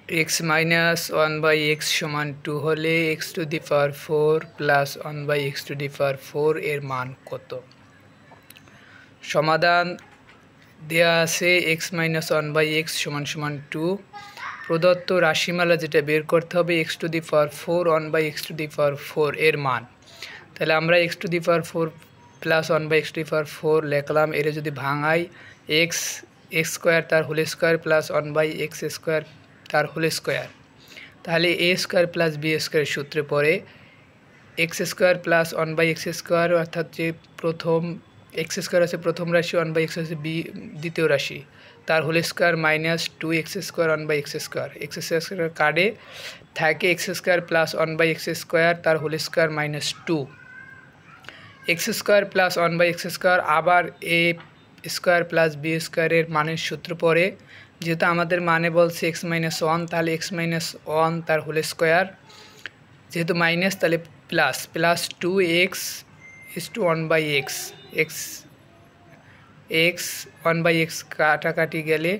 x minus 1 by x সমান 2 হলে x to the power 4 plus 1 by x to the power 4 এর মান কত? সমাধান দেয়া আছে x minus 1 by x সমান 2। প্রদত্ত রাশিমালা যেটা বের করতে হবে x to the power 4 1 by x to the power 4 এর মান। তাহলে আমরা x to the power 4 plus 1 by x to the power 4 লিখলাম। এর যদি ভাঙাই x স্কয়ার তার whole square plus 1 by x square তার হোল স্কয়ার, তাহলে a square plus b square সূত্রে পড়ে x square plus 1 by x square, অর্থাৎ যে প্রথম x স্কয়ার আছে প্রথম রাশি, 1 by x আছে b দ্বিতীয় রাশি, তার whole square minus 2x square 1 by x square, x square কাটে থাকে x square plus 1 by x square তার whole square minus 2 x square plus 1 by x square. আবার a স্কয়ার প্লাস b স্কয়ারের মানের সূত্র পড়ে, যেহেতু আমাদের মানে বলছে x মাইনাস 1, তাহলে x মাইনাস 1 তার হোল স্কয়ার, যেহেতু মাইনাস তাহলে plus plus 2x is to 1 by x, x 1 by x কাটাকাটি গেলে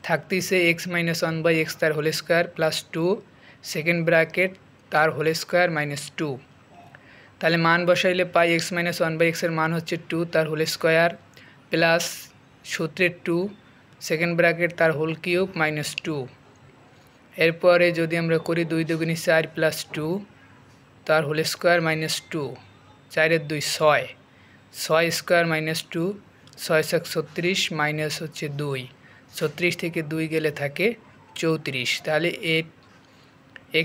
থাকতেছে x মাইনাস 1 by x তার whole square plus 2 second bracket তার হোল স্কয়ার মাইনাস 2। তাহলে মান বসাইলে পাই x মাইনাস 1 by x এর মান হচ্ছে 2 তার হোল স্কয়ার প্লাস সূত্রের 2 সেকেন্ড ব্র্যাকেট তার হোল কিউব মাইনাস 2। এরপরে যদি আমরা করি 2 দুগুণে 4 প্লাস 2 তার হোল স্কয়ার মাইনাস 2, 4 এর 2 6, 6 স্কয়ার মাইনাস 2, 6 7 36 মাইনাস হচ্ছে 2, 36 থেকে 2 গেলে থাকে 34। তাহলে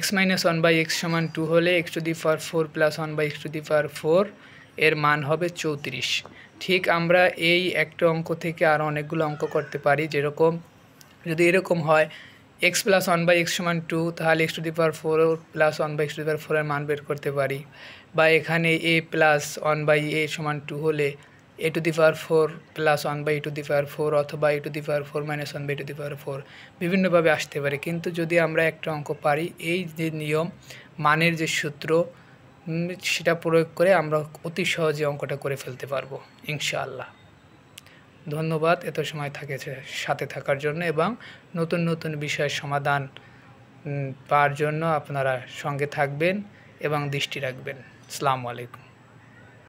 x মাইনাস 1 by x সমান 2 হলে x to the power 4 plus 1 by x to the power 4 এর মান হবে 34। ঠিক আমরা এই একটা অঙ্ক থেকে আরও অনেকগুলো অঙ্ক করতে পারি, যেরকম যদি এরকম হয় x plus 1 by x সমান 2, তাহলে x to the power 4 plus 1 by x to the power 4 এর মান বের করতে পারি। বা এখানে a plus 1 by a সমান 2 হলে a to the power 4 plus 1 by a to the power 4 অথবা a to the power 4 minus 1 by a to the power 4 বিভিন্নভাবে আসতে পারে। কিন্তু যদি আমরা একটা অঙ্ক পারি, এই যে নিয়ম মানের যে সূত্র সেটা প্রয়োগ করে আমরা অতি সহজে অঙ্কটা করে ফেলতে পারবো ইনশাআল্লাহ। ধন্যবাদ এত সময় সাথে থাকার জন্য, এবং নতুন নতুন বিষয়ের সমাধান পাওয়ার জন্য আপনারা সঙ্গে থাকবেন এবং দৃষ্টি রাখবেন। আসসালামু আলাইকুম।